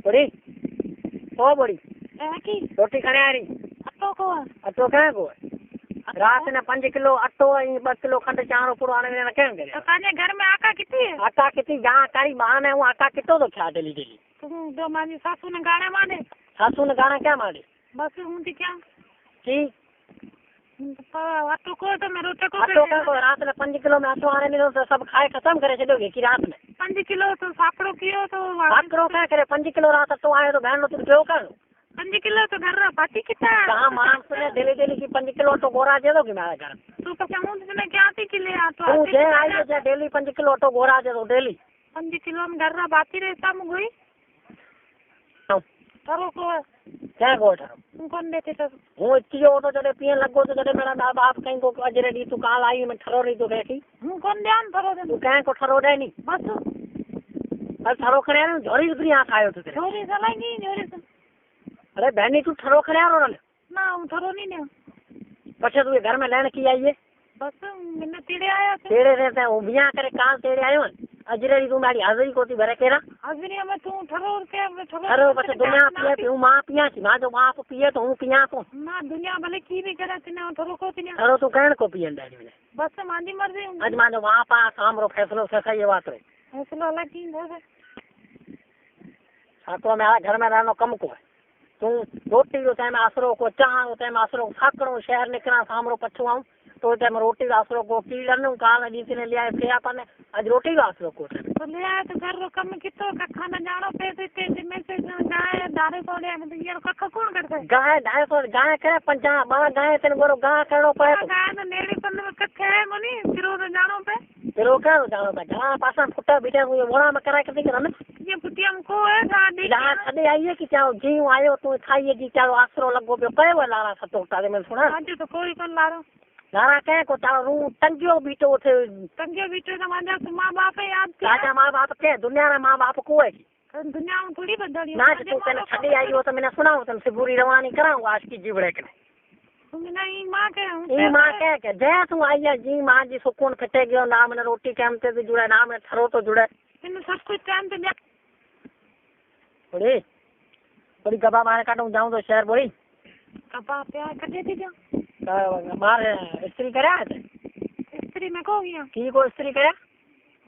बुढ़ी ओ बुढ़ी की रोटी खाने आ रही अटो क्या को रात ने 5 किलो अटो 2 किलो खंड चारो पूरो आने में क्या करे तो ताजे घर में आटा कितनी है आटा कितनी जहाँ तारी मां ने वो आटा कितो तो क्या डेली डेली तुम जो मानी सासू ने गाने मारे सासू ने गाना क्या मारे बस हूँ थी क्या की अटो को तो मैं रोटे को अटो क्या को रात ने 5 किलो में अटो आने में तो सब खाए खत्म करे चलोगे कि रात में 5 किलो तो साकड़ो कियो तो साकड़ो क्या करे 5 किलो रात अटो आए तो बहन लो तुम क्यों कर 5 किलो तो घर बाटी कितना कहाँ मांस ने डेली डेली की 5 किलो तो गोरा दे दोगे मेरे घर तू पचा मुझे ने क्या थी किले आ तो तू जे आई है डेली 5 किलो तो गोरा दे दो डेली 5 किलो में घर बाटी रहता मुगई ठरो को क्या गोठा तुम कौन देते तो हूँ इतनी ऑटो जड़े पियन लगो तो जड़े मेरा माँ बाप कहीं को अजरे दी तू काल आई मैं ठरो रही तो बैठी हूँ कौन ध्यान ठरो दे तू कहीं को ठरो दे नहीं बस अब ठरो करे ना झोरी उतरी आँख आयो तो तेरे झोरी चलाएंगी झोरी से अरे बहनी तू ठरो करे रो ना हूँ ठरो नहीं ने पछे तू ये घर में लेने की आई है बस मैंने तेरे आया थे तेरे रहते हैं बिया करे काल तेरे आयो अजरे दी तू मेरी हाजिरी को थी भरे केरा हाजिरी में तू ठरो के ठरो ठरो पछे दुनिया पिए तू माँ पिया थी माँ जो बाप पिए तो हूँ पिया को ना दुनिया भले की भी करे तने ठरो को तने ठरो तू कहन को पियन डैडी में बस मांजी मर्जी आज माँ जो बाप आ सामरो फैसलो से सही बात रे फैसला अलग की है साकरो मेरा घर में रहनो कम को है तू रोटी जो टाइम आसरो को चाह जो टाइम आसरो साकड़ो शहर निकला सामरो पछू आऊं तो टाइम रोटी आसरो को कीड़न काल दी ने लिया फिर अपन आज रोटी आसरो को तो ले आए तो घर रो कम कितो का खाना जानो पे ते मैसेज गाय दारे पड़े में यार कख कौन करता है गाय ढाई सौ गाय करे 50 बा गाय तेन गोरो गाय करो पे गाय तो नेड़ी पर कखे है मनी फिर तो जानो पे फिर वो क्या जानो पे जहां पासा फुटा बिटे हुए मोड़ा में करा के रन ये पुटिया को है गाड़ी जहां छदे आई है कि क्या जी आयो तू खाइए जी चलो आसरो लगो पे कहे वो लारा सतोटा दे मैं सुना आज तो कोई कौन लारो लारा कहे को चालो रू टंगियो बीटो थे टंगियो बीटो तो मां माँ बाप याद राजा माँ बाप के दुनिया में माँ बाप को है दुनिया में थोड़ी बदली ना तू तेने छड़ी आई हो तो मैंने सुना हो तुमसे बुरी रवानी कराऊंगा आज की जीवड़े के नहीं माँ के ई माँ के जय तू आई है जी माँ जी सुकून फिटे गयो ना मैंने रोटी टाइम ते भी जुड़े ना मैंने ठरो तो जुड़े इन सब कुछ टाइम पे बड़ी बड़ी गबा मारे काटूं जाऊं तो शहर बड़ी गबा प्यार कटे थी क्या मार स्त्री करा है स्त्री में को गया की को स्त्री करा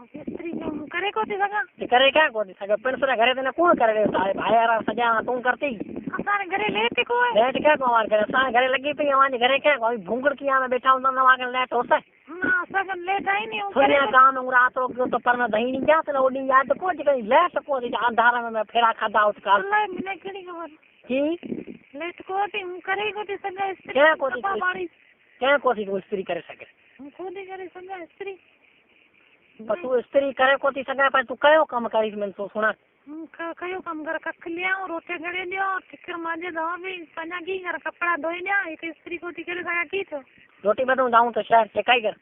स्त्री करे को थी सगा करे क्या को थी सगा पेन से घरे तेने कौन करे रे सारे भाई यार सजा तू करती सारे घरे लेट को है लेट क्या को मार करे सारे घरे लगी पई हमारे घरे क्या कोई भूंगड़ किया में बैठा हूं तो नवा के लेट होता है ना सगन लेट आई नहीं सुनिया काम में रात रो तो पर में दही नहीं जात ना ओडी याद को जी लेट को थी अंधारा में मैं फेरा खादा उस काल अल्लाह मैंने केड़ी खबर की लेट को थी करे को थी सगा स्त्री क्या को थी तू स्त्री करे सके खुद ही करे सगा स्त्री पर तू स्त्री करे को थी सगा पर तू कयो काम करी मैं तो सुना कयो काम कर कख लिया रोटे गड़े दियो टिकर माजे दवा भी पना की कर कपड़ा धोई दिया एक स्त्री को टिकर सगा की तो रोटी बदू जाऊं तो शहर से कई कर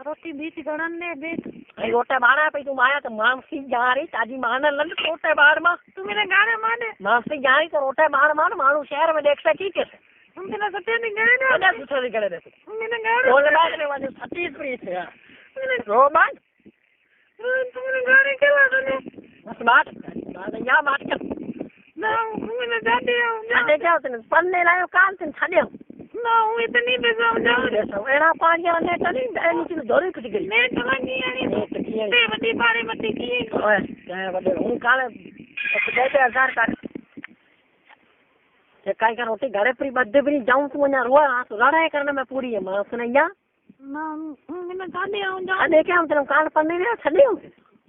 रोटी बीच गणन ने बेट आई रोटे बाड़ा पे तू आया तो मानसी जा रही ताजी मान लंड रोटे बाहर में तू मेरे गाने माने मानसी जा रही तो रोटे बाहर मार मारू शहर में देख सकी कैसे तुम बिना सत्य नहीं गए ना ना दूसरे भी करे देते मैंने गाने बोले बात ने वाले 36 फ्री थे रोमान तुमने गाने केला तने बस बात या बात कर ना मैंने जाते जाते क्या तने पन्ने लायो काल तने छाड़ियो ना हूँ इतनी बेजाओ जाओ एना पानी ने चली एनी की धोरी कुछ गई नेट लगी यानी ते बड़ी बारे मती की ओए क्या बड़े हूं काले कहते 1000 का ये काई का रोटी घरे पर बद्दे भी जाऊं तू ना रोया तो लड़ाई करने में पूरी है मां सुनैया ना मैंने जाने आऊं जा देखे हम तेरे काल पन्ने ने छड़ियो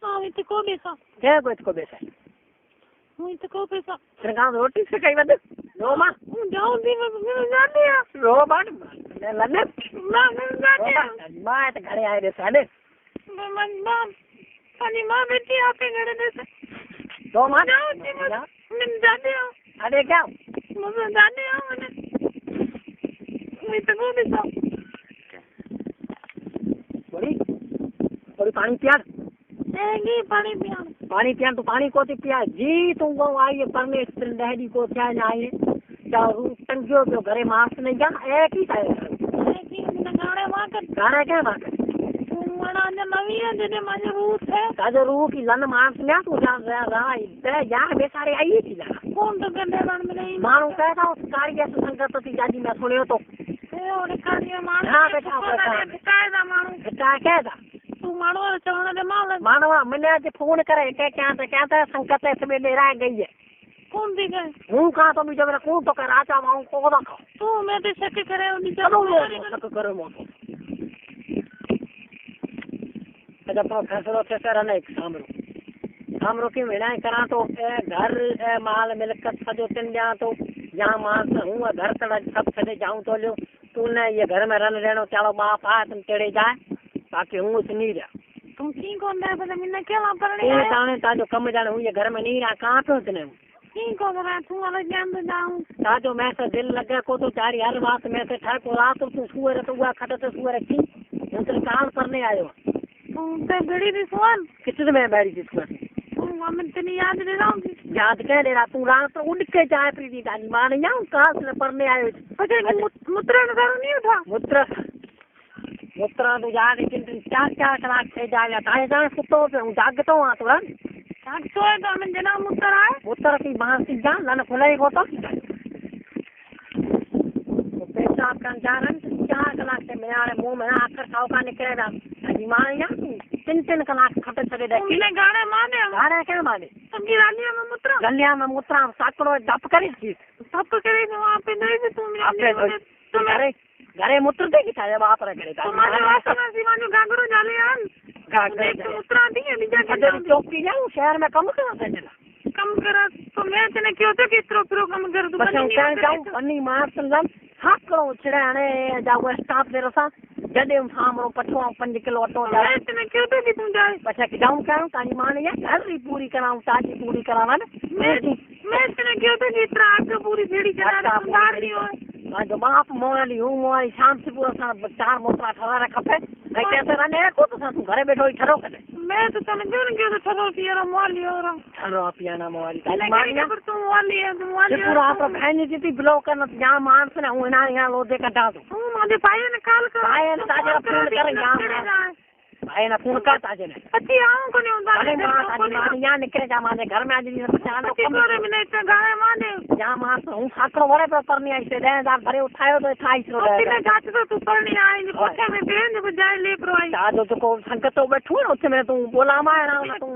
हां इत को बेसा क्या को बेसा हूँ इत को बेसा तेरे गांव रोटी से कई बद रो मां जाऊं दी मैं जाने आ रो बात लन्ने ना मैं जाने मां तो घरे आए रे साडे मन मां पानी मां बेटी आपे घरे दे से दो मां मैं जाने आ अरे क्या मैं जाने आ मैंने मैं तो को बेसा बड़ी बड़ी पानी पिया देंगी पानी पिया तू पानी को पिया जी तू वो आई परमेश्वर डैडी को क्या ना आई क्या टंगियो जो घरे मास नहीं जा एक ही है गाने मां कर गाना क्या बात बना ने नवी है जेने माजे रूट है ताजो रूह की लन मांस में तू जान रहा ते यार बेचारे आई थी ला कौन तो गंदे बन में नहीं मानू कहता उस कार्य से संगत थी जाजी मैं सुनियो तो ए और कार्य मान हां बेटा कायदा मानू बेटा कहता तू मानू चवण दे मानवा मैंने आज फोन करे के क्या था संगत से में रह गई है कौन दी गए हूं कहां तो मुझे मेरा कौन तो कर आचा माऊ को रखो तू मैं तो शक करे उनी चलो शक करे मो तो अपना फैसलो थे सर नहीं सामरो की मिलाए करा तो घर माल मिलकत सजो तिन जा तो यहाँ मांस हूँ घर तड़ा सब छे जाऊं तो लो तूने ये घर में रन रहनो चलो बाप आ तुम टेढ़े जाए बाकी हूँ नहीं रहा तुम की कौन है पता मैंने क्या पढ़ने ये ताने ताजो कम जाने हूँ ये घर में नहीं रहा कहाँ पे तने की को करा तू अलग जान तो जाऊं ताजो मैं से दिल लगे को तो चारी हर बात में से ठा को रात तू सुअर तो हुआ खट तो सुअर की मैं तेरे काम करने आयो तू ते बड़ी भी सुन कितने में बैठी थी सुअर तू मैं तेरी याद ले रहा हूं याद कह ले रहा तू रात तो उड़ के जाए प्रीति दानी मान जाऊं कहां से पढ़ने आयो मुद्रा नजर नहीं उठा मुद्रा तो याद है चार कलाक से जाए ताए जाए सुतो पे हूं जागतो हां तो जागतो है तो मैं जना मुद्रा की मां की जान ना खुलाई को तो पेशाब का जान 4 कलाक से मेरे मुंह में आकर खाओ का निकलेगा अजी मान जा 3 कलाक खटे चले दे तुमने गाने क्या माने तुमकी गलिया में मुद्रा साकड़ो दप करी थी सब करे वहां पे नहीं तुम घरे मूत्र दे की था बाप रे करे तुम्हारे वास्ते में सीमानो गागरो जाले आन गागरो मूत्र दी है निजा के चौकी जाऊं शहर में कम करा तो मैं तने क्यों तो कितरो फिरो कम कर दूं बस मैं जाऊं अन्नी मार संगम हाकड़ो छड़ाने जाओ स्टाफ दे रसा जदे सामरो पठवा 5 किलो अटो जा मैं तने क्यों तो कि तू जाए बच्चा के जाऊं करूं तानी मान या घर ही पूरी कराऊं ताजी पूरी करावा ना मैं तने क्यों तो कि इतना आग पूरी फेड़ी करा बाहर नहीं हो जो बाप मोली हूं मोली शाम से पूरा सा 4 मोटरा ठहरा खपे मैं कहते रहने को तो तू घरे बैठो ही ठहरो करे मैं तो तने क्यों तो ठहरो पिया मोली और ठहरो पियाना मोली तानी मान या पर तू मोली है तू मोली पूरा आप बहनी जीती ब्लॉक करना या मानस ने हूं ना यहां लोदे कटा दो तू मादे भाई ने कॉल कर भाई ने ताजे फोन कर यहां भाई ने फोन कर ताजे ने अच्छी आऊं को नहीं होता अरे मां ताजी मां यहां निकले जा माने घर में आज नहीं पहचान कम करे मैंने इतना गाय माने या मां हूं साकड़ो वरे पर करनी आई से 10,000 भरे उठायो तो 28 रो दे जात तो तू करनी आएंगे पक्का में बेन जो जाए ले प्रो आई ताजो तो को संकट तो बैठो ना उसमें तू बोला मारा ना तू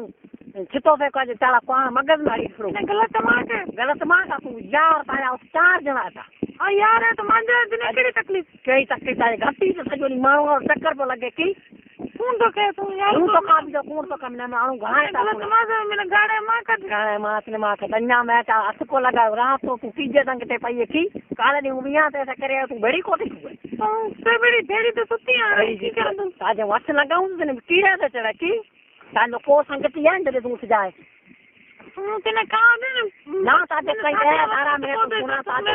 छितो से कह चला कौन मगज मारी फिरो गलत मां का तू यार ताया 4 जना था हां यार है तो मान जा दिन केड़ी तकलीफ है घटी से सजोनी मारो और चक्कर पे लगे की कौन तो कह तू यार तू तो का भी कौन तो कम ना मारू घाय ता गलत मां से मैंने गाड़े मां ने मां का तन्या मैं ता हथ को लगा रात तो तू तीजे संग ते पई की काले दी उबिया ते ऐसा करे तू बड़ी कोठी तू से बड़ी भेड़ी तो सुती है की कर दूं ताजे वच लगाऊं तने कीड़ा ते चढ़ा की तालो को संगति है जदे तू जाए तू तेने कहा दे ना ताजे कई है तारा मेरे को सुना ताजे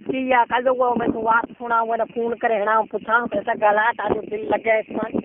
किया कल वो मैं तू बात सुना वो फोन करे ना पूछा कैसा गला ताजे दिल लगे इसमें